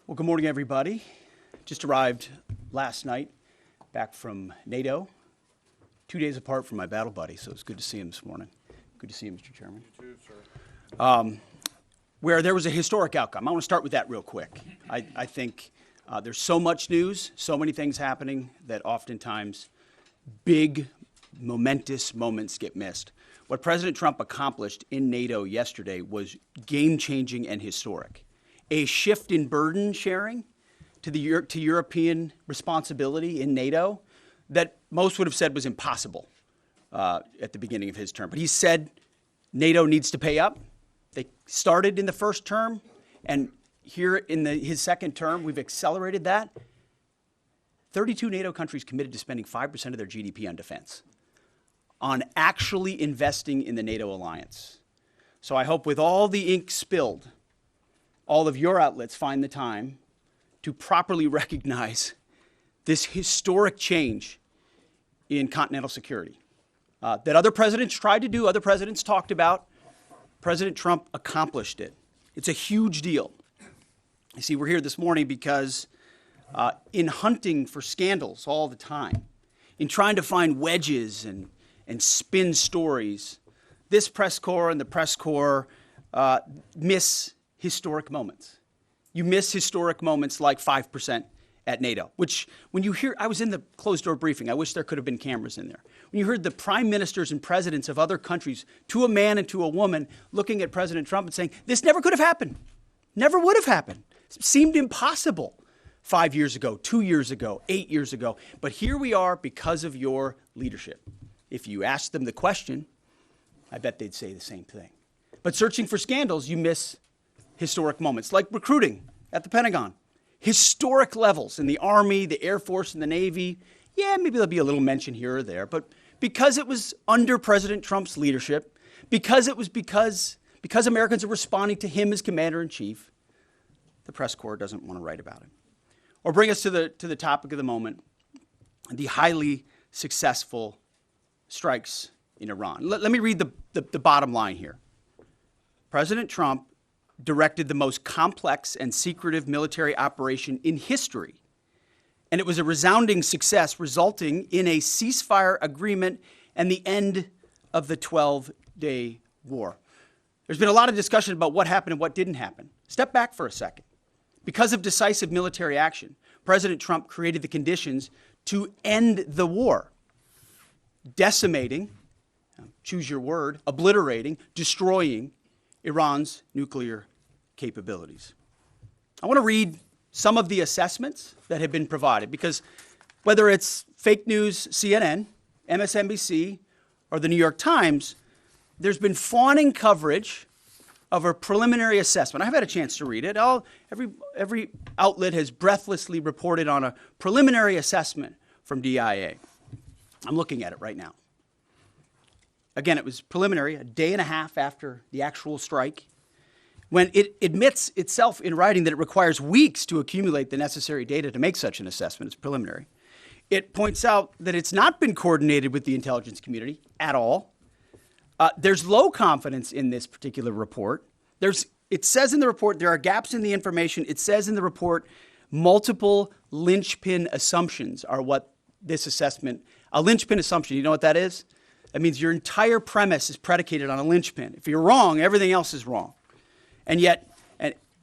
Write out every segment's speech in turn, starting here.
Well, good morning, everybody. Just arrived last night back from NATO, 2 days apart from my battle buddy, so it's good to see him this morning. Good to see you, Mr. Chairman. You too, sir. Where there was a historic outcome. I want to start with that real quick. I think there's so much news, so many things happening that oftentimes big, momentous moments get missed. What President Trump accomplished in NATO yesterday was game-changing and historic. A shift in burden sharing to European responsibility in NATO that most would have said was impossible at the beginning of his term. But he said NATO needs to pay up. They started in the first term, and here in his second term, we've accelerated that. 32 NATO countries committed to spending 5% of their GDP on defense, on actually investing in the NATO alliance. So I hope with all the ink spilled, all of your outlets find the time to properly recognize this historic change in continental security that other presidents tried to do, other presidents talked about. President Trump accomplished it. It's a huge deal. You see, we're here this morning because in hunting for scandals all the time, in trying to find wedges and spin stories, this press corps and the press corps miss historic moments. You miss historic moments like 5% at NATO, which when you hear, I was in the closed door briefing, I wish there could have been cameras in there. When you heard the prime ministers and presidents of other countries, to a man and to a woman, looking at President Trump and saying, this never could have happened, never would have happened. It seemed impossible 5 years ago, 2 years ago, 8 years ago. But here we are because of your leadership. If you ask them the question, I bet they'd say the same thing. But searching for scandals, you miss historic moments, like recruiting at the Pentagon. Historic levels in the Army, the Air Force, and the Navy. Yeah, maybe there'll be a little mention here or there, but because it was under President Trump's leadership, because Americans are responding to him as commander-in-chief, the press corps doesn't want to write about it. Or bring us to the topic of the moment, the highly successful strikes in Iran. Let me read the bottom line here. President Trump directed the most complex and secretive military operation in history, and it was a resounding success, resulting in a ceasefire agreement and the end of the 12-day war. There's been a lot of discussion about what happened and what didn't happen. Step back for a second. Because of decisive military action, President Trump created the conditions to end the war, decimating, choose your word, obliterating, destroying Iran's nuclear capabilities. I want to read some of the assessments that have been provided because whether it's fake news, CNN, MSNBC, or the New York Times, there's been fawning coverage of a preliminary assessment. I've had a chance to read it. Every outlet has breathlessly reported on a preliminary assessment from DIA. I'm looking at it right now. Again, it was preliminary, a day and a half after the actual strike, when it admits itself in writing that it requires weeks to accumulate the necessary data to make such an assessment. It's preliminary. It points out that it's not been coordinated with the intelligence community at all. There's low confidence in this particular report. It says in the report there are gaps in the information. It says in the report multiple linchpin assumptions are what this assessment, a linchpin assumption, you know what that is? That means your entire premise is predicated on a linchpin. If you're wrong, everything else is wrong. And yet,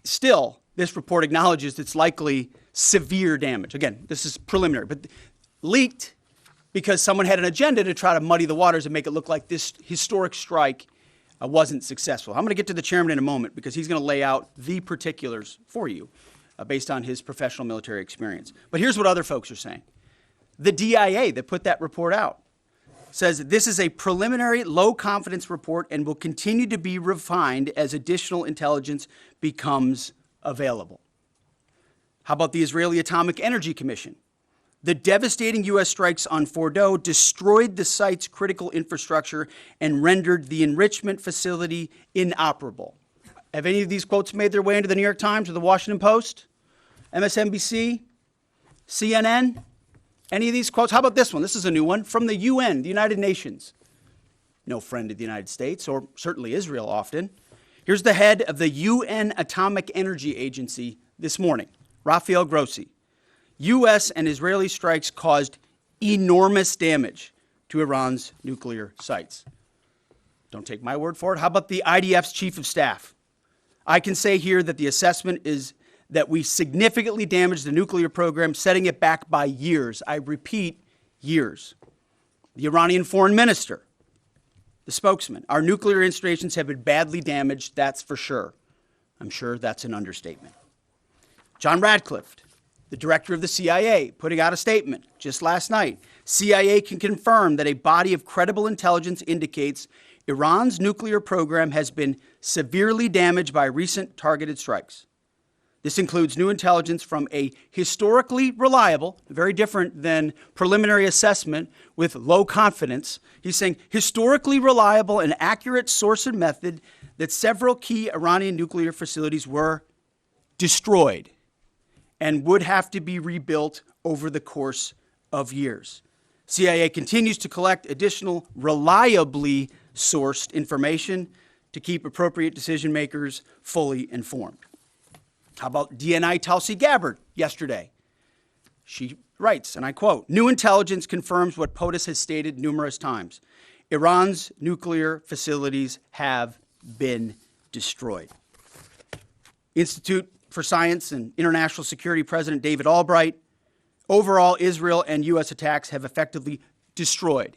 still, this report acknowledges it's likely severe damage. Again, this is preliminary, but leaked because someone had an agenda to try to muddy the waters and make it look like this historic strike wasn't successful. I'm going to get to the chairman in a moment because he's going to lay out the particulars for you based on his professional military experience. But here's what other folks are saying. The DIA that put that report out says this is a preliminary low-confidence report and will continue to be refined as additional intelligence becomes available. How about the Israeli Atomic Energy Commission? The devastating U.S. strikes on Fordow destroyed the site's critical infrastructure and rendered the enrichment facility inoperable. Have any of these quotes made their way into the New York Times or the Washington Post, MSNBC, CNN? Any of these quotes? How about this one? This is a new one from the UN, the United Nations. No friend of the United States, or certainly Israel often. Here's the head of the UN Atomic Energy Agency this morning, Rafael Grossi. U.S. and Israeli strikes caused enormous damage to Iran's nuclear sites. Don't take my word for it. How about the IDF's chief of staff? I can say here that the assessment is that we significantly damaged the nuclear program, setting it back by years. I repeat, years. The Iranian foreign minister, the spokesman. Our nuclear installations have been badly damaged, that's for sure. I'm sure that's an understatement. John Radcliffe, the director of the CIA, putting out a statement just last night. CIA can confirm that a body of credible intelligence indicates Iran's nuclear program has been severely damaged by recent targeted strikes. This includes new intelligence from a historically reliable, very different than preliminary assessment with low confidence. He's saying historically reliable and accurate source and method that several key Iranian nuclear facilities were destroyed and would have to be rebuilt over the course of years. CIA continues to collect additional reliably sourced information to keep appropriate decision makers fully informed. How about DNI Tulsi Gabbard yesterday? She writes, and I quote, "New intelligence confirms what POTUS has stated numerous times. Iran's nuclear facilities have been destroyed." Institute for Science and International Security President David Albright, overall, Israel and U.S. attacks have effectively destroyed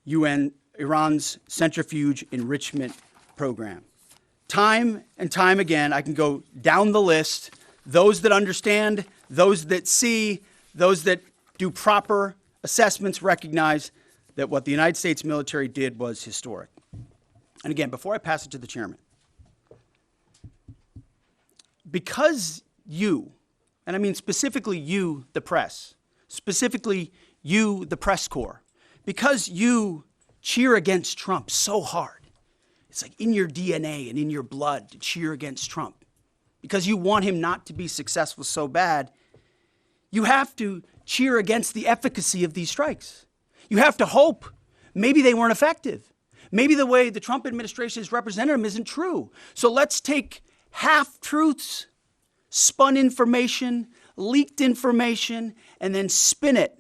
Iran's centrifuge enrichment program. Time and time again, I can go down the list, those that understand, those that see, those that do proper assessments recognize that what the United States military did was historic. And again, before I pass it to the chairman, because you, and I mean specifically you, the press, specifically you, the press corps, because you cheer against Trump so hard, it's like in your DNA and in your blood to cheer against Trump. Because you want him not to be successful so bad, you have to cheer against the efficacy of these strikes. You have to hope maybe they weren't effective. Maybe the way the Trump administration has represented them isn't true. So let's take half-truths, spun information, leaked information, and then spin it.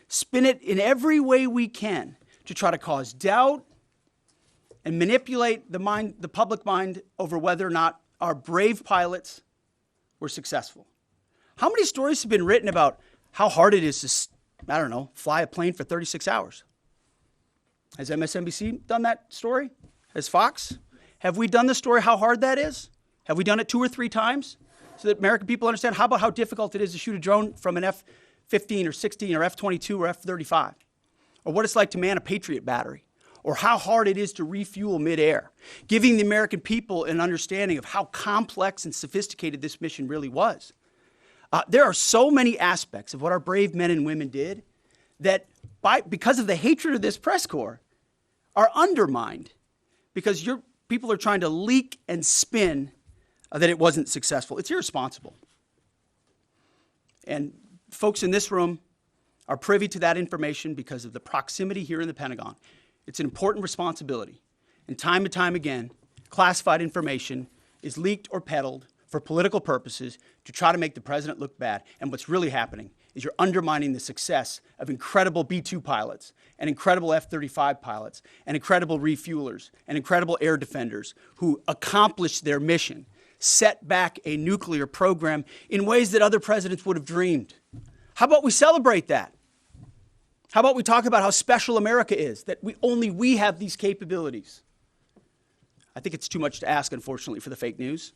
Spin it in every way we can to try to cause doubt and manipulate the public mind over whether or not our brave pilots were successful. How many stories have been written about how hard it is to, fly a plane for 36 hours? Has MSNBC done that story? Has Fox? Have we done the story how hard that is? Have we done it 2 or 3 times so that American people understand? How about how difficult it is to shoot a drone from an F-15 or 16 or F-22 or F-35? Or what it's like to man a Patriot battery? Or how hard it is to refuel midair, giving the American people an understanding of how complex and sophisticated this mission really was. There are so many aspects of what our brave men and women did that, because of the hatred of this press corps, are undermined because people are trying to leak and spin that it wasn't successful. It's irresponsible. And folks in this room are privy to that information because of the proximity here in the Pentagon. It's an important responsibility. And time again, classified information is leaked or peddled for political purposes to try to make the president look bad. And what's really happening is you're undermining the success of incredible B-2 pilots and incredible F-35 pilots and incredible refuelers and incredible air defenders who accomplished their mission, set back a nuclear program in ways that other presidents would have dreamed. How about we celebrate that? How about we talk about how special America is, that only we have these capabilities? I think it's too much to ask, unfortunately, for the fake news.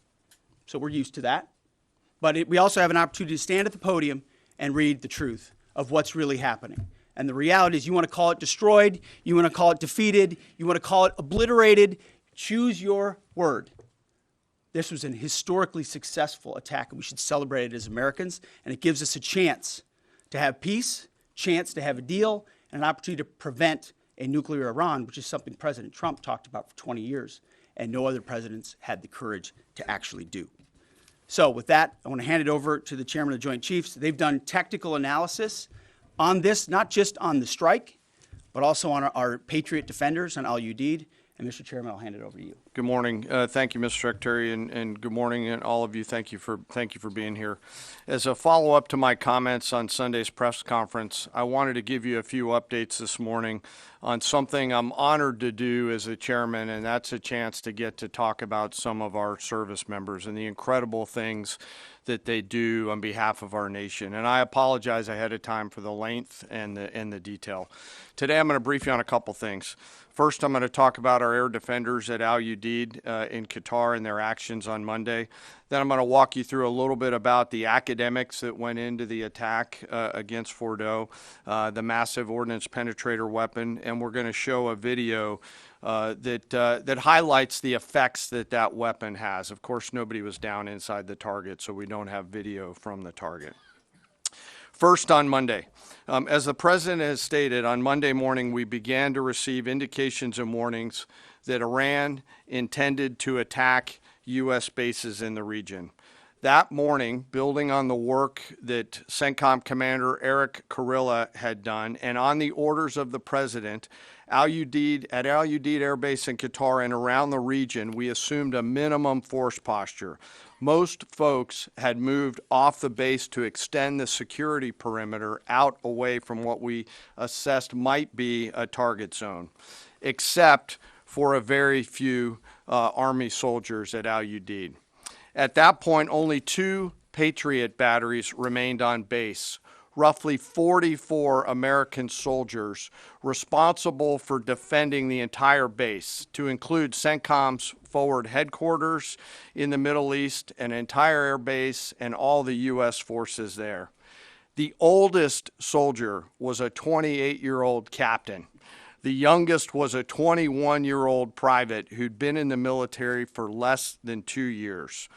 So we're used to that. But we also have an opportunity to stand at the podium and read the truth of what's really happening. And the reality is you want to call it destroyed, you want to call it defeated, you want to call it obliterated, choose your word. This was an historically successful attack, and we should celebrate it as Americans. And it gives us a chance to have peace, chance to have a deal, and an opportunity to prevent a nuclear Iran, which is something President Trump talked about for 20 years, and no other presidents had the courage to actually do. So with that, I want to hand it over to the chairman of the Joint Chiefs. They've done technical analysis on this, not just on the strike, but also on our Patriot defenders, on Al Udeid. And Mr. Chairman, I'll hand it over to you. Good morning. Thank you, Mr. Secretary, and good morning, and all of you. Thank you for being here. As a follow-up to my comments on Sunday's press conference, I wanted to give you a few updates this morning on something I'm honored to do as a chairman, and that's a chance to get to talk about some of our service members and the incredible things that they do on behalf of our nation. And I apologize ahead of time for the length and the detail. Today I'm going to brief you on a couple things. First, I'm going to talk about our air defenders at Al Udeid in Qatar and their actions on Monday. Then I'm going to walk you through a little bit about the academics that went into the attack against Fordo, the massive ordnance penetrator weapon, and we're going to show a video that highlights the effects that weapon has. Of course, nobody was down inside the target, so we don't have video from the target. First, on Monday, as the President has stated, on Monday morning we began to receive indications and warnings that Iran intended to attack U.S. bases in the region. That morning, building on the work that CENTCOM Commander Eric Kurilla had done, and on the orders of the President, at Al Udeid Air Base in Qatar and around the region, we assumed a minimum force posture. Most folks had moved off the base to extend the security perimeter out away from what we assessed might be a target zone, except for a very few Army soldiers at Al Udeid. At that point, only 2 Patriot batteries remained on base, roughly 44 American soldiers responsible for defending the entire base, to include CENTCOM's forward headquarters in the Middle East, an entire air base, and all the U.S. forces there. The oldest soldier was a 28-year-old captain. The youngest was a 21-year-old private who'd been in the military for less than 2 years.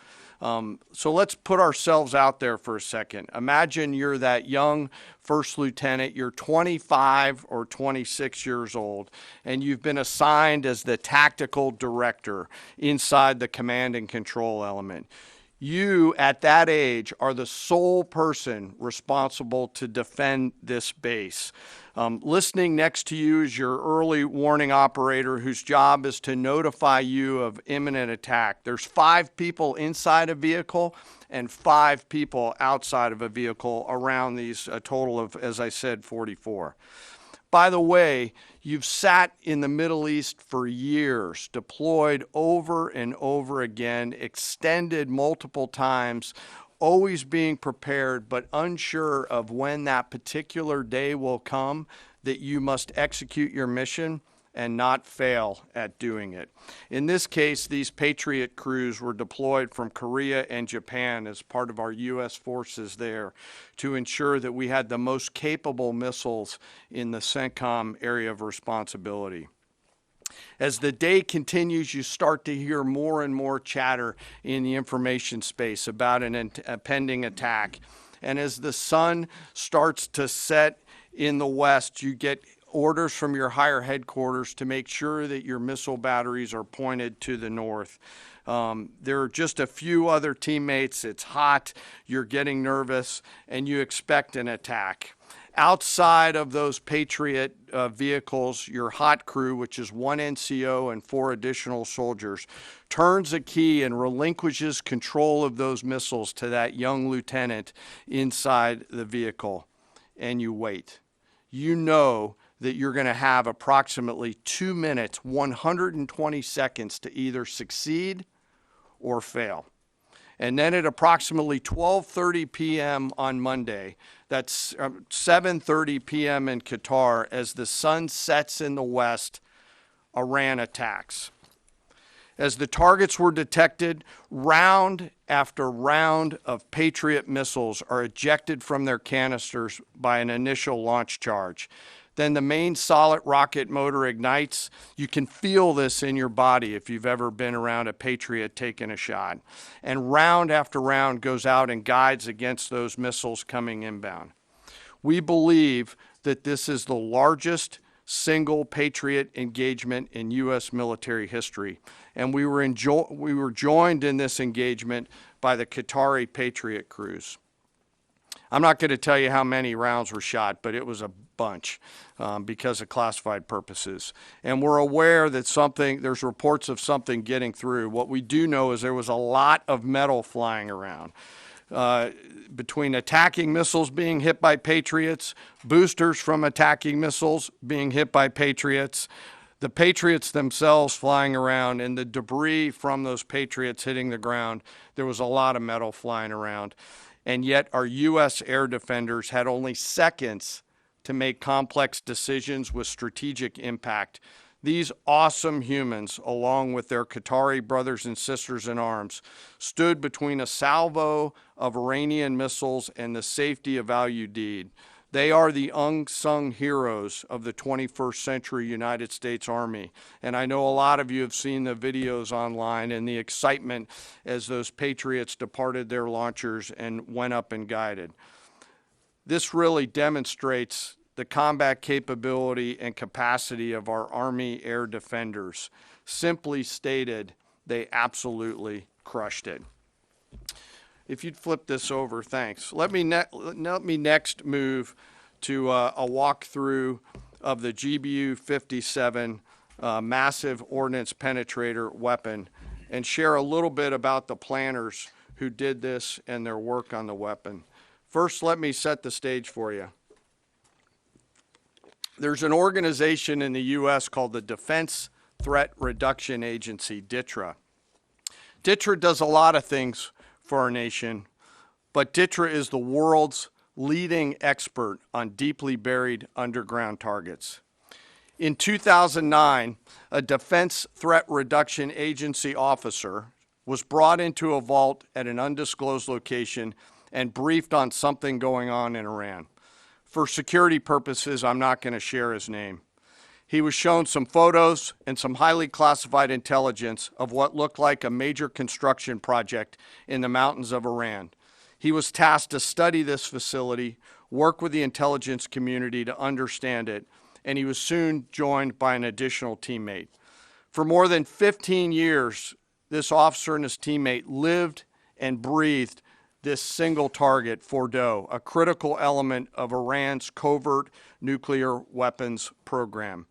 So let's put ourselves out there for a second. Imagine you're that young first lieutenant, you're 25 or 26 years old, and you've been assigned as the tactical director inside the command and control element. You, at that age, are the sole person responsible to defend this base. Listening next to you is your early warning operator whose job is to notify you of imminent attack. There's 5 people inside a vehicle and 5 people outside of a vehicle around these, a total of, as I said, 44. By the way, you've sat in the Middle East for years, deployed over and over again, extended multiple times, always being prepared, but unsure of when that particular day will come that you must execute your mission and not fail at doing it. In this case, these Patriot crews were deployed from Korea and Japan as part of our U.S. forces there to ensure that we had the most capable missiles in the CENTCOM area of responsibility. As the day continues, you start to hear more and more chatter in the information space about a pending attack. And as the sun starts to set in the west, you get orders from your higher headquarters to make sure that your missile batteries are pointed to the north. There are just a few other teammates. It's hot, you're getting nervous, and you expect an attack. Outside of those Patriot vehicles, your hot crew, which is 1 NCO and 4 additional soldiers, turns a key and relinquishes control of those missiles to that young lieutenant inside the vehicle, and you wait. You know that you're going to have approximately 2 minutes, 120 seconds to either succeed or fail. And then at approximately 12:30 p.m. on Monday, that's 7:30 p.m. in Qatar, as the sun sets in the west, Iran attacks. As the targets were detected, round after round of Patriot missiles are ejected from their canisters by an initial launch charge. Then the main solid rocket motor ignites. You can feel this in your body if you've ever been around a Patriot taking a shot. And round after round goes out and guides against those missiles coming inbound. We believe that this is the largest single Patriot engagement in U.S. military history. And we were joined in this engagement by the Qatari Patriot crews. I'm not going to tell you how many rounds were shot, but it was a bunch because of classified purposes. And we're aware that there's reports of something getting through. What we do know is there was a lot of metal flying around. Between attacking missiles being hit by Patriots, boosters from attacking missiles being hit by Patriots, the Patriots themselves flying around, and the debris from those Patriots hitting the ground, there was a lot of metal flying around. And yet our U.S. air defenders had only seconds to make complex decisions with strategic impact. These awesome humans, along with their Qatari brothers and sisters in arms, stood between a salvo of Iranian missiles and the safety of Al Udeid. They are the unsung heroes of the 21st century United States Army. And I know a lot of you have seen the videos online and the excitement as those Patriots departed their launchers and went up and guided. This really demonstrates the combat capability and capacity of our Army air defenders. Simply stated, they absolutely crushed it. If you'd flip this over, thanks. Let me next move to a walkthrough of the GBU-57 massive ordnance penetrator weapon and share a little bit about the planners who did this and their work on the weapon. First, let me set the stage for you. There's an organization in the U.S. called the Defense Threat Reduction Agency, DTRA. DTRA does a lot of things for our nation, but DTRA is the world's leading expert on deeply buried underground targets. In 2009, a Defense Threat Reduction Agency officer was brought into a vault at an undisclosed location and briefed on something going on in Iran. For security purposes, I'm not going to share his name. He was shown some photos and some highly classified intelligence of what looked like a major construction project in the mountains of Iran. He was tasked to study this facility, work with the intelligence community to understand it, and he was soon joined by an additional teammate. For more than 15 years, this officer and his teammate lived and breathed this single target, Fordo, a critical element of Iran's covert nuclear weapons program.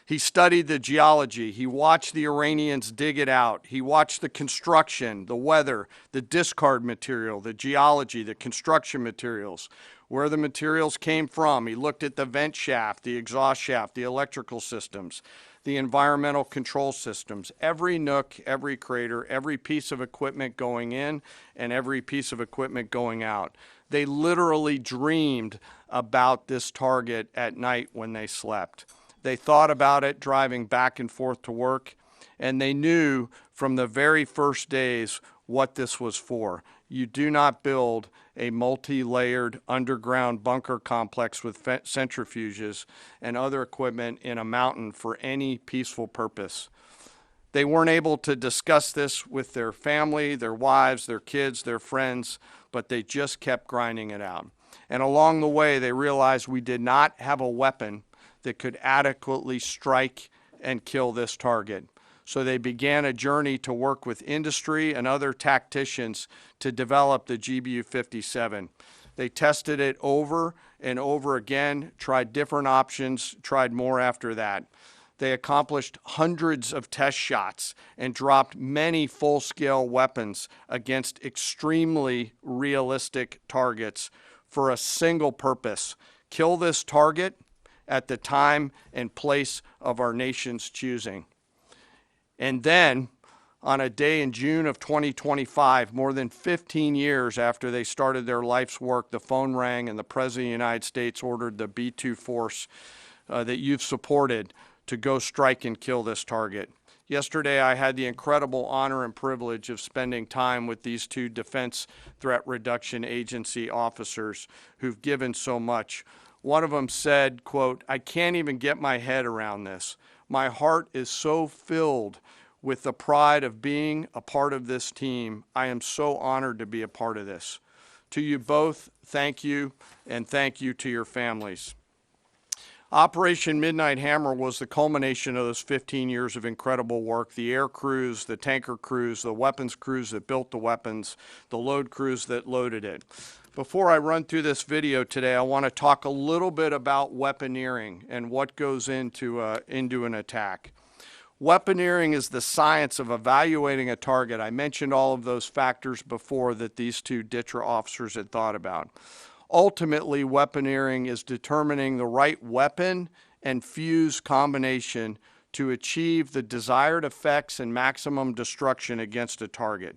He studied the geology. He watched the Iranians dig it out. He watched the construction, the weather, the discard material, the geology, the construction materials, where the materials came from. He looked at the vent shaft, the exhaust shaft, the electrical systems, the environmental control systems, every nook, every crater, every piece of equipment going in and every piece of equipment going out. They literally dreamed about this target at night when they slept. They thought about it driving back and forth to work, and they knew from the very first days what this was for. You do not build a multi-layered underground bunker complex with centrifuges and other equipment in a mountain for any peaceful purpose. They weren't able to discuss this with their family, their wives, their kids, their friends, but they just kept grinding it out. And along the way, they realized we did not have a weapon that could adequately strike and kill this target. So they began a journey to work with industry and other tacticians to develop the GBU-57. They tested it over and over again, tried different options, tried more after that. They accomplished hundreds of test shots and dropped many full-scale weapons against extremely realistic targets for a single purpose: kill this target at the time and place of our nation's choosing. And then, on a day in June of 2025, more than 15 years after they started their life's work, the phone rang and the President of the United States ordered the B-2 force that you've supported to go strike and kill this target. Yesterday, I had the incredible honor and privilege of spending time with these two Defense Threat Reduction Agency officers who've given so much. One of them said, quote, "I can't even get my head around this. My heart is so filled with the pride of being a part of this team. I am so honored to be a part of this." To you both, thank you, and thank you to your families. Operation Midnight Hammer was the culmination of those 15 years of incredible work. The air crews, the tanker crews, the weapons crews that built the weapons, the load crews that loaded it. Before I run through this video today, I want to talk a little bit about weaponeering and what goes into an attack. Weaponeering is the science of evaluating a target. I mentioned all of those factors before that these two DTRA officers had thought about. Ultimately, weaponeering is determining the right weapon and fuse combination to achieve the desired effects and maximum destruction against a target.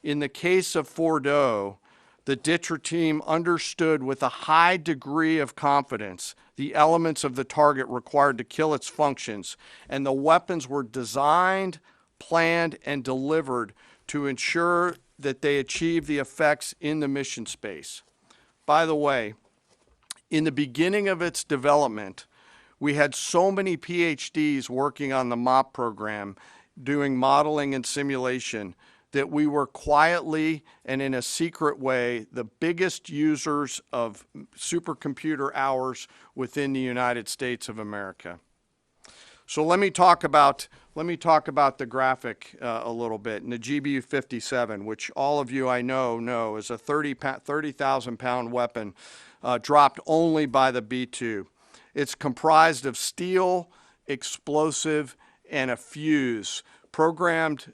In the case of Fordo, the DTRA team understood with a high degree of confidence the elements of the target required to kill its functions, and the weapons were designed, planned, and delivered to ensure that they achieve the effects in the mission space. By the way, in the beginning of its development, we had so many PhDs working on the MOP program, doing modeling and simulation, that we were quietly and in a secret way the biggest users of supercomputer hours within the United States of America. So let me talk about the graphic a little bit. And the GBU-57, which all of you I know is a 30,000 pound weapon dropped only by the B-2. It's comprised of steel, explosive, and a fuse, programmed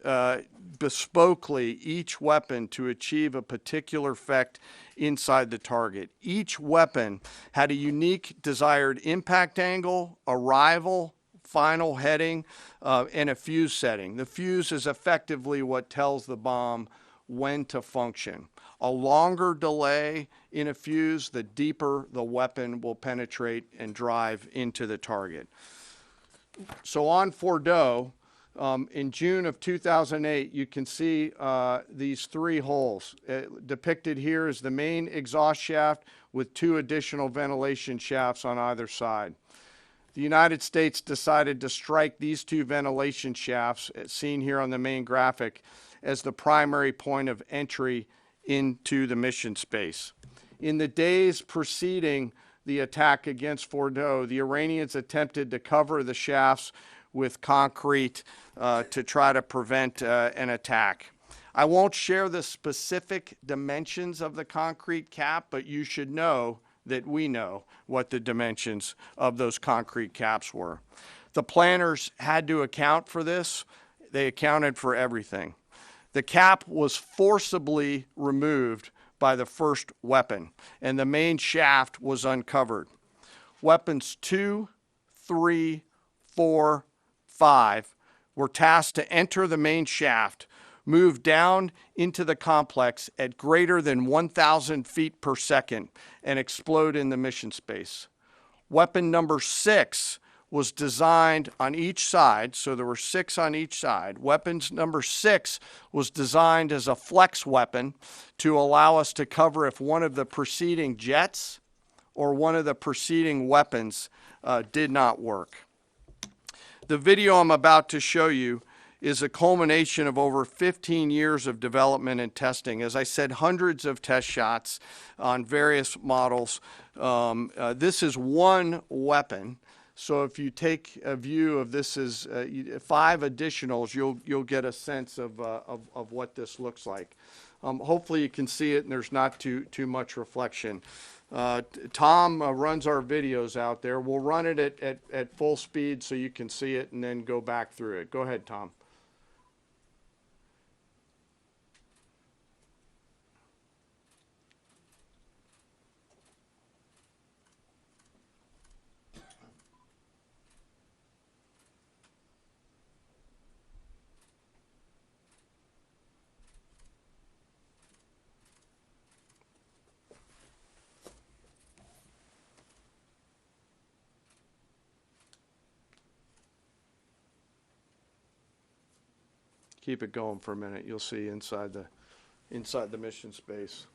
bespokely each weapon to achieve a particular effect inside the target. Each weapon had a unique desired impact angle, arrival, final heading, and a fuse setting. The fuse is effectively what tells the bomb when to function. A longer delay in a fuse, the deeper the weapon will penetrate and drive into the target. So on Fordo, in June of 2008, you can see these three holes. Depicted here is the main exhaust shaft with two additional ventilation shafts on either side. The United States decided to strike these two ventilation shafts, seen here on the main graphic, as the primary point of entry into the mission space. In the days preceding the attack against Fordo, the Iranians attempted to cover the shafts with concrete to try to prevent an attack. I won't share the specific dimensions of the concrete cap, but you should know that we know what the dimensions of those concrete caps were. The planners had to account for this. They accounted for everything. The cap was forcibly removed by the first weapon, and the main shaft was uncovered. Weapons 2, 3, 4, 5 were tasked to enter the main shaft, move down into the complex at greater than 1,000 feet per second, and explode in the mission space. Weapon number 6 was designed on each side, so there were 6 on each side. Weapons number 6 was designed as a flex weapon to allow us to cover if one of the preceding jets or one of the preceding weapons did not work. The video I'm about to show you is a culmination of over 15 years of development and testing. As I said, hundreds of test shots on various models. This is one weapon. So if you take a view of this as 5 additionals, you'll get a sense of what this looks like. Hopefully you can see it and there's not too much reflection. Tom runs our videos out there. We'll run it at full speed so you can see it and then go back through it. Go ahead, Tom. Keep it going for a minute. You'll see inside the mission space.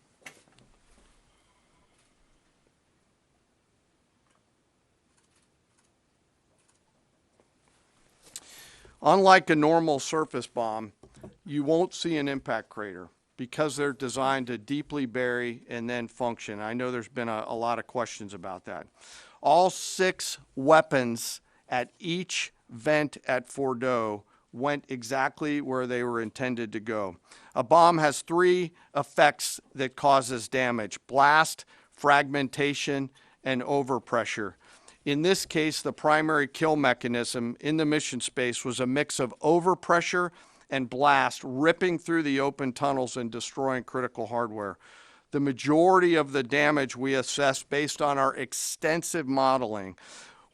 Unlike a normal surface bomb, you won't see an impact crater because they're designed to deeply bury and then function. I know there's been a lot of questions about that. All 6 weapons at each vent at Fordo went exactly where they were intended to go. A bomb has three effects that causes damage: blast, fragmentation, and overpressure. In this case, the primary kill mechanism in the mission space was a mix of overpressure and blast, ripping through the open tunnels and destroying critical hardware. The majority of the damage we assessed based on our extensive modeling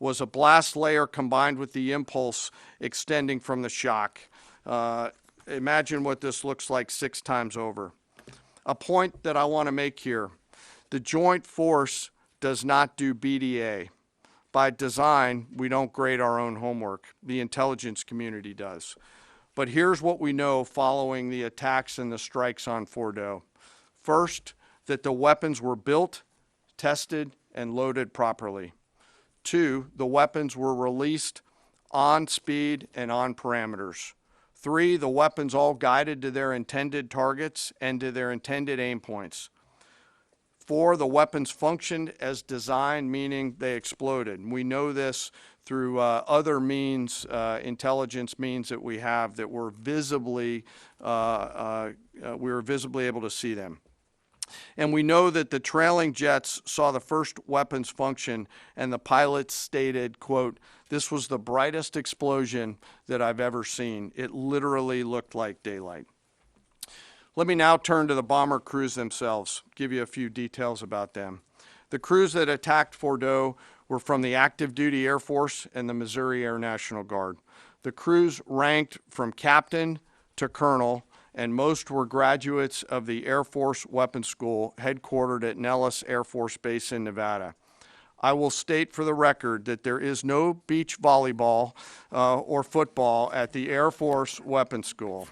was a blast layer combined with the impulse extending from the shock. Imagine what this looks like 6 times over. A point that I want to make here: the Joint Force does not do BDA. By design, we don't grade our own homework. The intelligence community does. But here's what we know following the attacks and the strikes on Fordo. First, that the weapons were built, tested, and loaded properly. 2, the weapons were released on speed and on parameters. 3, the weapons all guided to their intended targets and to their intended aim points. 4, the weapons functioned as designed, meaning they exploded. And we know this through other means, intelligence means that we have, that were visibly, we were visibly able to see them. And we know that the trailing jets saw the first weapons function, and the pilots stated, quote, "This was the brightest explosion that I've ever seen. It literally looked like daylight." Let me now turn to the bomber crews themselves, give you a few details about them. The crews that attacked Fordo were from the active duty Air Force and the Missouri Air National Guard. The crews ranked from captain to colonel, and most were graduates of the Air Force Weapons School headquartered at Nellis Air Force Base in Nevada. I will state for the record that there is no beach volleyball or football at the Air Force Weapons School.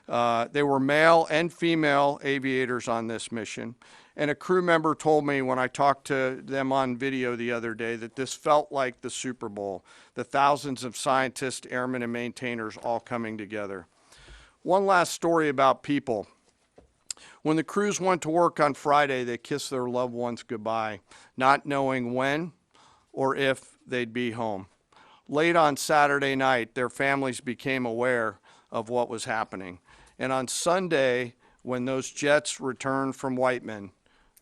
They were male and female aviators on this mission. And a crew member told me when I talked to them on video the other day that this felt like the Super Bowl, the thousands of scientists, airmen, and maintainers all coming together. One last story about people. When the crews went to work on Friday, they kissed their loved ones goodbye, not knowing when or if they'd be home. Late on Saturday night, their families became aware of what was happening. And on Sunday, when those jets returned from Whiteman,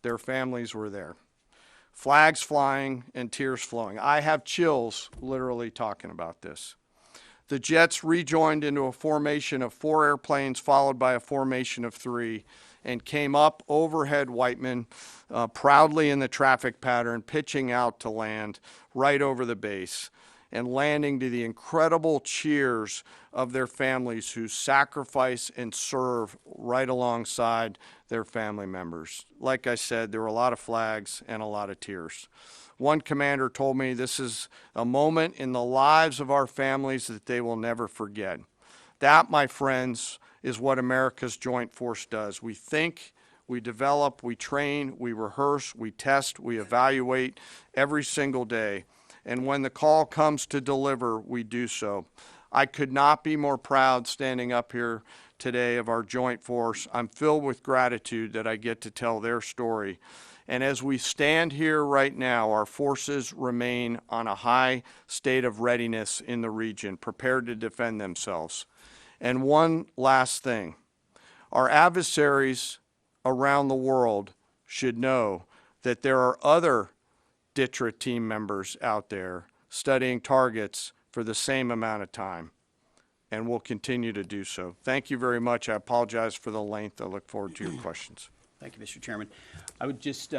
their families were there. Flags flying and tears flowing. I have chills literally talking about this. The jets rejoined into a formation of 4 airplanes followed by a formation of 3 and came up overhead Whiteman proudly in the traffic pattern, pitching out to land right over the base and landing to the incredible cheers of their families who sacrifice and serve right alongside their family members. Like I said, there were a lot of flags and a lot of tears. One commander told me this is a moment in the lives of our families that they will never forget. That, my friends, is what America's Joint Force does. We think, we develop, we train, we rehearse, we test, we evaluate every single day. And when the call comes to deliver, we do so. I could not be more proud standing up here today of our Joint Force. I'm filled with gratitude that I get to tell their story. And as we stand here right now, our forces remain on a high state of readiness in the region, prepared to defend themselves. And one last thing, our adversaries around the world should know that there are other DTRA team members out there studying targets for the same amount of time, and will continue to do so. Thank you very much. I apologize for the length. I look forward to your questions. Thank you, Mr. Chairman. I would just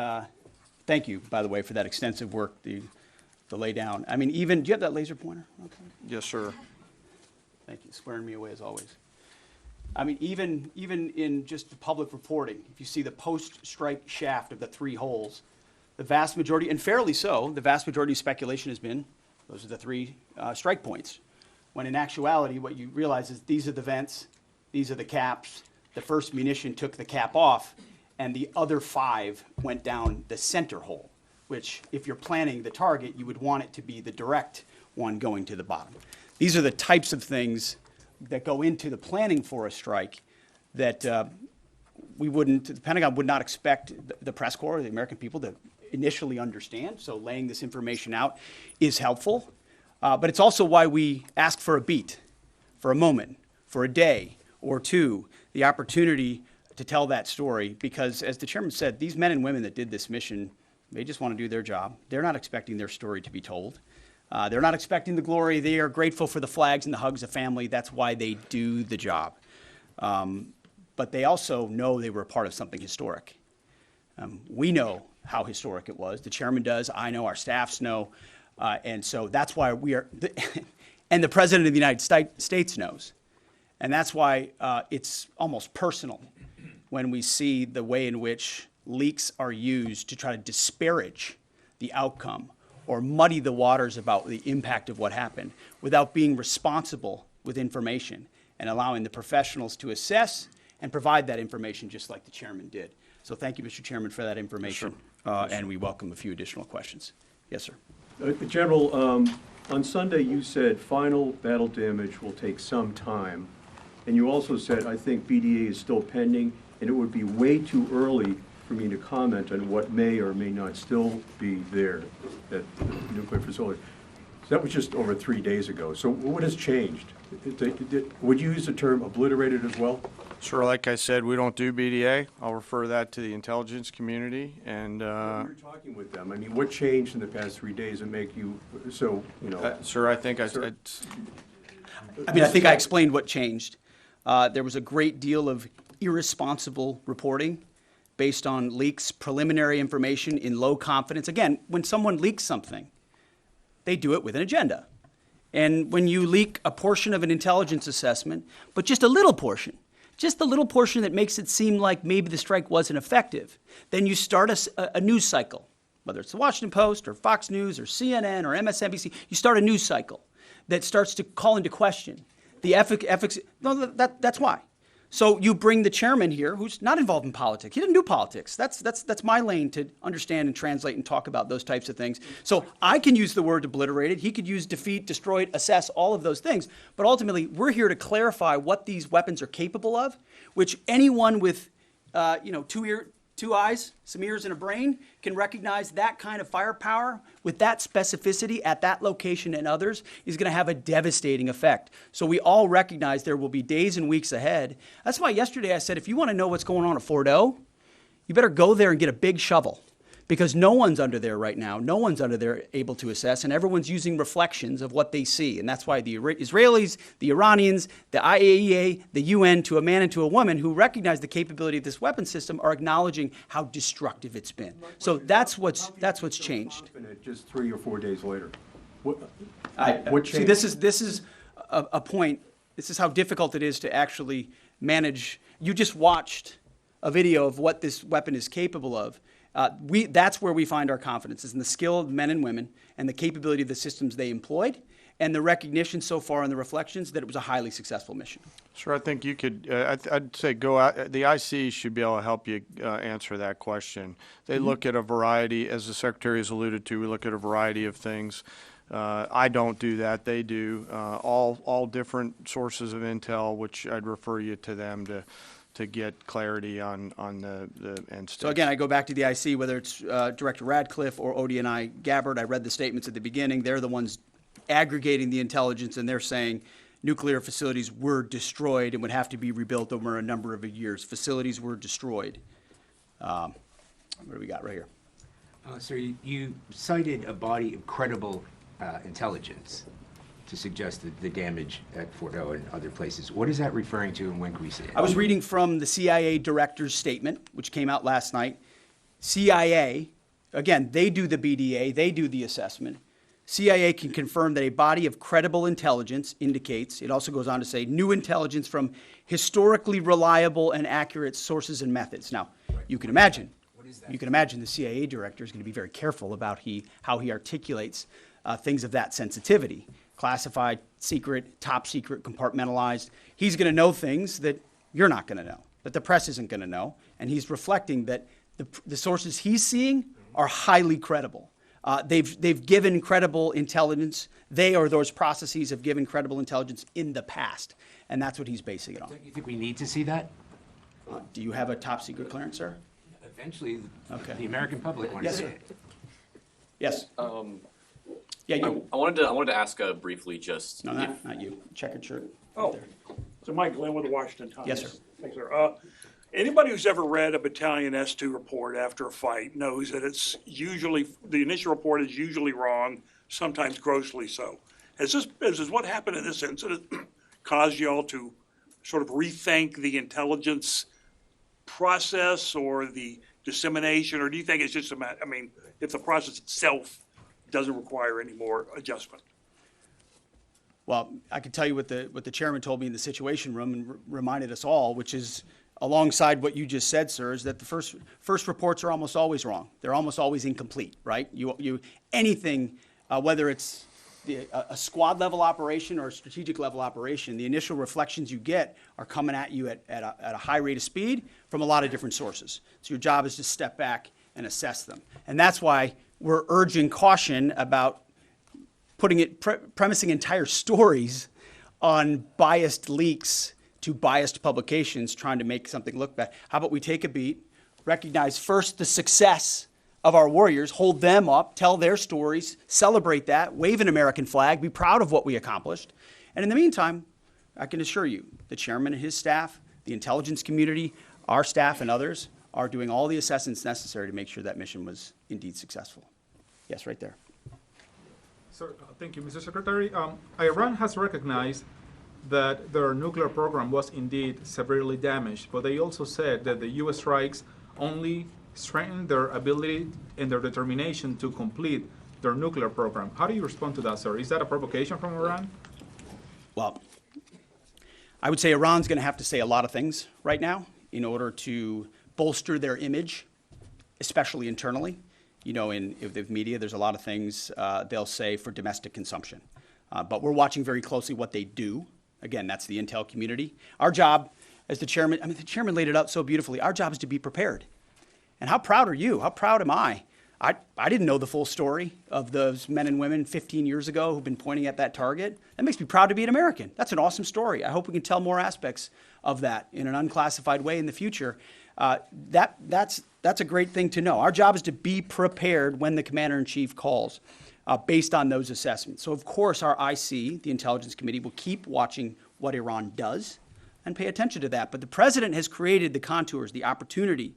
thank you, by the way, for that extensive work, the lay down. I mean, even, do you have that laser pointer? Okay. Yes, sir. Thank you, squaring me away as always. I mean, even in just the public reporting, if you see the post-strike shaft of the 3 holes, the vast majority, and fairly so, the vast majority of speculation has been, those are the 3 strike points. When in actuality, what you realize is these are the vents, these are the caps, the first munition took the cap off, and the other 5 went down the center hole, which if you're planning the target, you would want it to be the direct one going to the bottom. These are the types of things that go into the planning for a strike that the Pentagon would not expect the press corps, the American people, to initially understand. So laying this information out is helpful. But it's also why we ask for a beat. for a moment, for a day or two, the opportunity to tell that story, because as the chairman said, these men and women that did this mission, they just want to do their job. They're not expecting their story to be told. They're not expecting the glory. They are grateful for the flags and the hugs of family. That's why they do the job. But they also know they were a part of something historic. We know how historic it was. The chairman does. I know. Our staffs know. And so that's why we are, and the president of the United States knows. And that's why it's almost personal when we see the way in which leaks are used to try to disparage the outcome or muddy the waters about the impact of what happened without being responsible with information and allowing the professionals to assess and provide that information just like the chairman did. So thank you, Mr. Chairman, for that information. And we welcome a few additional questions. Yes, sir. General, on Sunday you said final battle damage will take some time. And you also said, I think BDA is still pending, and it would be way too early for me to comment on what may or may not still be there at the nuclear facility. So that was just over 3 days ago. So what has changed? Would you use the term obliterated as well? Sure, like I said, we don't do BDA. I'll refer that to the intelligence community. And You're talking with them. I mean, what changed in the past 3 days that make you so, you know? sir, I think I think I explained what changed. There was a great deal of irresponsible reporting based on leaks, preliminary information in low confidence. Again, when someone leaks something, they do it with an agenda. And when you leak a portion of an intelligence assessment, but just a little portion that makes it seem like maybe the strike wasn't effective, then you start a news cycle, whether it's the Washington Post or Fox News or CNN or MSNBC, you start a news cycle that starts to call into question the efficacy. No, that's why. So you bring the chairman here, who's not involved in politics. He doesn't do politics. That's my lane to understand and translate and talk about those types of things. So I can use the word obliterated. He could use defeat, destroyed, assess, all of those things. But ultimately, we're here to clarify what these weapons are capable of, which anyone with, two eyes, some ears, and a brain can recognize that kind of firepower with that specificity at that location and others is going to have a devastating effect. So we all recognize there will be days and weeks ahead. That's why yesterday I said, if you want to know what's going on at Fort O, you better go there and get a big shovel, because no one's under there right now. No one's under there able to assess, and everyone's using reflections of what they see. And that's why the Israelis, the Iranians, the IAEA, the UN, to a man and to a woman who recognize the capability of this weapon system, are acknowledging how destructive it's been. So that's what's changed. Just 3 or 4 days later. What changed? See, this is a point. This is how difficult it is to actually manage. You just watched a video of what this weapon is capable of. That's where we find our confidence, is in the skill of men and women and the capability of the systems they employed, and the recognition so far in the reflections that it was a highly successful mission. Sure, I think you could, I'd say go out, the IC should be able to help you answer that question. They look at a variety, as the Secretary has alluded to, we look at a variety of things. I don't do that, they do. All different sources of intel, which I'd refer you to them to get clarity on the end state. So again, I go back to the IC, whether it's Director Radcliffe or ODNI Gabbard. I read the statements at the beginning. They're the ones aggregating the intelligence, and they're saying nuclear facilities were destroyed and would have to be rebuilt over a number of years. Facilities were destroyed. What do we got right here? Sir, you cited a body of credible intelligence to suggest the damage at Fort O and other places. What is that referring to, and when can we see it? I was reading from the CIA director's statement, which came out last night. CIA, again, they do the BDA, they do the assessment. CIA can confirm that a body of credible intelligence indicates, it also goes on to say, new intelligence from historically reliable and accurate sources and methods. Now, you can imagine, the CIA director is going to be very careful about how he articulates things of that sensitivity. Classified, secret, top secret, compartmentalized. He's going to know things that you're not going to know, that the press isn't going to know, and he's reflecting that the sources he's seeing are highly credible. They've given credible intelligence. They or those processes have given credible intelligence in the past, and that's what he's basing it on. Don't you think we need to see that? Do you have a top secret clearance, sir? Eventually, Okay. the American public wants Yes, to see sir. it. Yes. Yeah, you. I wanted to ask briefly just No, not you. Checkered shirt. Oh, so Mike Glenn with the Washington Times. Yes, sir. Thanks, sir. Anybody who's ever read a Battalion S2 report after a fight knows that it's usually, the initial report is usually wrong, sometimes grossly so. Has what happened in this incident caused y'all to sort of rethink the intelligence process or the dissemination, or do you think it's just a matter, I mean, if the process itself doesn't require any more adjustment? Well, I can tell you what the chairman told me in the Situation Room and reminded us all, which is alongside what you just said, sir, is that the first reports are almost always wrong. They're almost always incomplete, right? Anything, whether it's a squad level operation or a strategic level operation, the initial reflections you get are coming at you at a high rate of speed from a lot of different sources. So your job is to step back and assess them. And that's why we're urging caution about premising entire stories on biased leaks to biased publications trying to make something look bad. How about we take a beat, recognize first the success of our warriors, hold them up, tell their stories, celebrate that, wave an American flag, be proud of what we accomplished. And in the meantime, I can assure you, the chairman and his staff, the intelligence community, our staff and others are doing all the assessments necessary to make sure that mission was indeed successful. Yes, right there. Sir, thank you, Mr. Secretary. Iran has recognized that their nuclear program was indeed severely damaged, but they also said that the U.S. strikes only strengthened their ability and their determination to complete their nuclear program. How do you respond to that, sir? Is that a provocation from Iran? Well, I would say Iran's going to have to say a lot of things right now in order to bolster their image, especially internally. You know, in the media, there's a lot of things they'll say for domestic consumption. But we're watching very closely what they do. Again, that's the intel community. Our job as the chairman, the chairman laid it out so beautifully. Our job is to be prepared. And how proud are you? How proud am I? I didn't know the full story of those men and women 15 years ago who've been pointing at that target. That makes me proud to be an American. That's an awesome story. I hope we can tell more aspects of that in an unclassified way in the future. That's a great thing to know. Our job is to be prepared when the commander-in-chief calls based on those assessments. So, of course, our IC, the Intelligence Committee, will keep watching what Iran does and pay attention to that. But the president has created the contours, the opportunity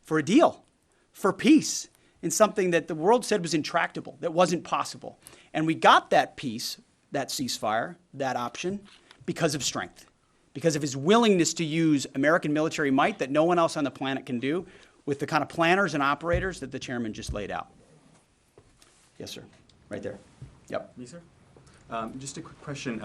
for a deal, for peace, in something that the world said was intractable, that wasn't possible. And we got that peace, that ceasefire, that option, because of strength, because of his willingness to use American military might that no one else on the planet can do with the kind of planners and operators that the chairman just laid out. Yes, sir. Right there. Yep. Me, sir? Just a quick question.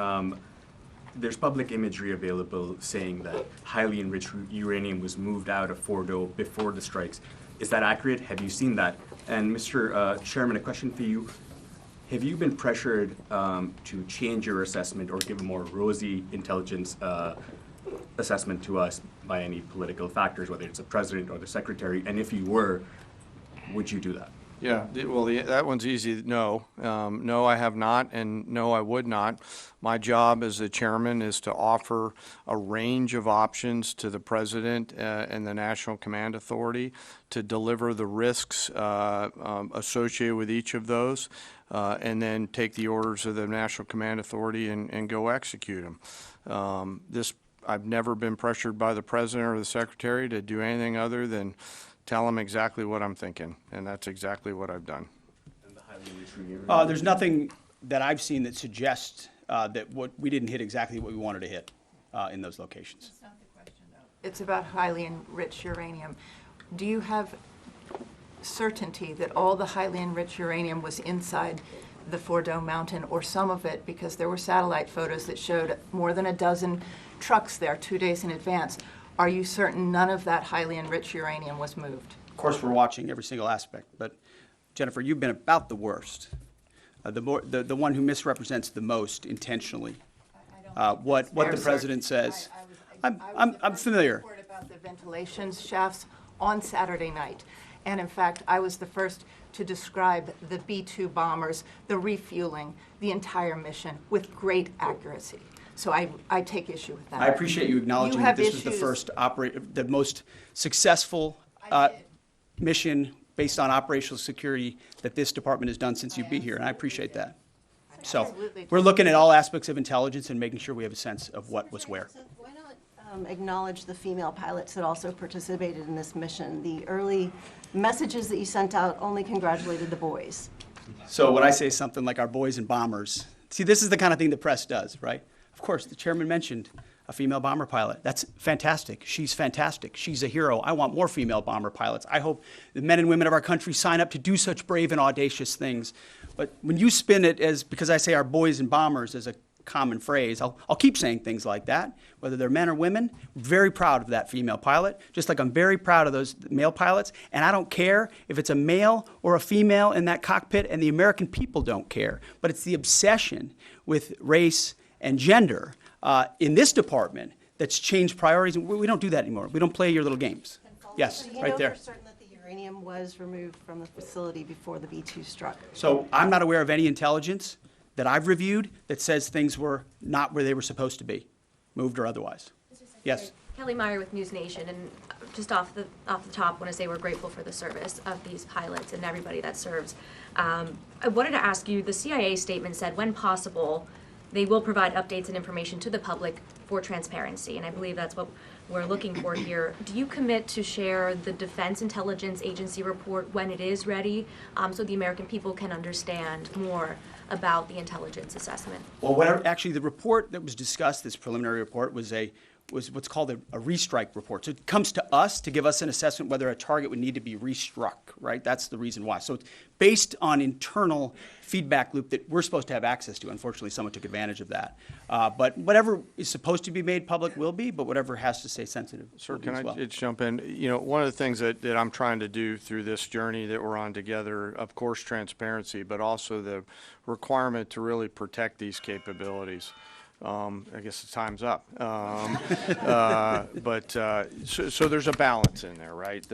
There's public imagery available saying that highly enriched uranium was moved out of Fordo before the strikes. Is that accurate? Have you seen that? And Mr. Chairman, a question for you. Have you been pressured to change your assessment or give a more rosy intelligence assessment to us by any political factors, whether it's the president or the secretary? And if you were, would you do that? Yeah, well, that one's easy. No. No, I have not, and no, I would not. My job as the chairman is to offer a range of options to the president and the National Command Authority to deliver the risks associated with each of those, and then take the orders of the National Command Authority and go execute them. I've never been pressured by the president or the secretary to do anything other than tell them exactly what I'm thinking, and that's exactly what I've done. And the highly enriched uranium? There's nothing that I've seen that suggests that we didn't hit exactly what we wanted to hit in those locations. That's not the question, though. It's about highly enriched uranium. Do you have certainty that all the highly enriched uranium was inside the Fordo mountain, or some of it, because there were satellite photos that showed more than a dozen trucks there 2 days in advance? Are you certain none of that highly enriched uranium was moved? Of course, we're watching every single aspect, but Jennifer, you've been about the worst, the one who misrepresents the most intentionally. What the president says. I'm familiar. I was the first to report about the ventilation shafts on Saturday night, and in fact, I was the first to describe the B-2 bombers, the refueling, the entire mission with great accuracy. So I take issue with that. I appreciate you acknowledging that this was the first the most successful mission based on operational security that this department has done since you've been here, and I appreciate that. So Absolutely. we're looking at all aspects of intelligence and making sure we have a sense of what was where. Why not acknowledge the female pilots that also participated in this mission? The early messages that you sent out only congratulated the boys. So when I say something like our boys and bombers, see, this is the kind of thing the press does, right? Of course, the chairman mentioned a female bomber pilot. That's fantastic. She's fantastic. She's a hero. I want more female bomber pilots. I hope the men and women of our country sign up to do such brave and audacious things. But when you spin it as, because I say our boys and bombers as a common phrase, I'll keep saying things like that, whether they're men or women. I'm very proud of that female pilot, just like I'm very proud of those male pilots. And I don't care if it's a male or a female in that cockpit, and the American people don't care. But it's the obsession with race and gender in this department that's changed priorities. We don't do that anymore. We don't play your little games. Yes, So you right know there. for certain that the uranium was removed from the facility before the B-2 struck. So I'm not aware of any intelligence that I've reviewed that says things were not where they were supposed to be, moved or otherwise. Yes. Kelly Meyer with News Nation, and just off the top, want to say we're grateful for the service of these pilots and everybody that serves. I wanted to ask you, the CIA statement said, when possible, they will provide updates and information to the public for transparency, and I believe that's what we're looking for here. Do you commit to share the Defense Intelligence Agency report when it is ready, so the American people can understand more about the intelligence assessment? Well, actually, the report that was discussed, this preliminary report, was what's called a restrike report. So it comes to us to give us an assessment whether a target would need to be restruck, right? That's the reason why. So it's based on internal feedback loop that we're supposed to have access to. Unfortunately, someone took advantage of that. But whatever is supposed to be made public will be, but whatever has to stay sensitive Sir, will be can as I well. just jump in? You know, one of the things that I'm trying to do through this journey that we're on together, of course, transparency, but also the requirement to really protect these capabilities. I guess the time's up. So there's a balance in there, right?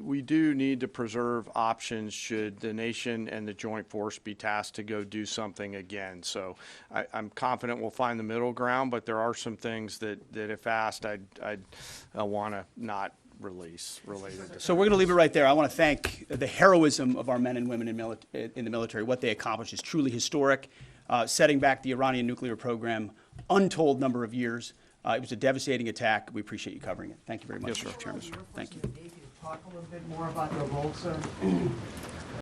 We do need to preserve options should the nation and the joint force be tasked to go do something again. So I'm confident we'll find the middle ground, but there are some things that if asked, I'd want to not release related to. So we're going to leave it right there. I want to thank the heroism of our men and women in the military. What they accomplished is truly historic, setting back the Iranian nuclear program untold number of years. It was a devastating attack. We appreciate you covering it. Thank you very much, Mr. Chairman. Thank you. Talk a little bit more about your role, sir.